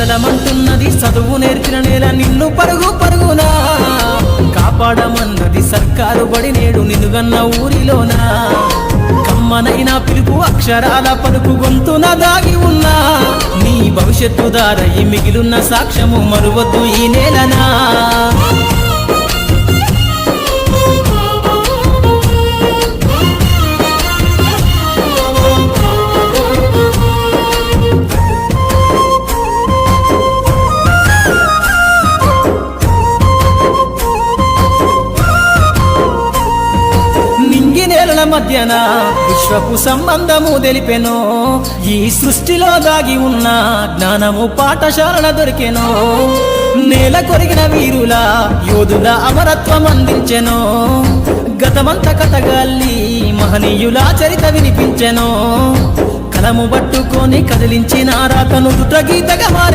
కదలమంటున్నది చదువు నేర్చిన నేల నిన్ను పరుగు పరుగునా కాపాడమన్నది సర్కారు బడి నేడు నిన్నుగన్న ఊరిలోనా కమ్మనైనా పిలుపు అక్షరాల పలుకు గొంతున దాగి ఉన్నా నీ భవిష్యత్తు దారయి మిగిలున్న సాక్ష్యము మరువద్దు ఈ నేలనా నేలల మధ్యన విశ్వపు సంబంధము తెలిపెనో ఈ సృష్టిలో దాగి ఉన్న జ్ఞానము పాఠశాలల దొరికెనో నేల కొరిగిన వీరుల యోధుల అమరత్వం అందించెనో గతమంత కథగాల్లి మహనీయుల చరిత వినిపించెనో కలము పట్టుకొని కదిలించిన రాతను దుట గీతగా మారి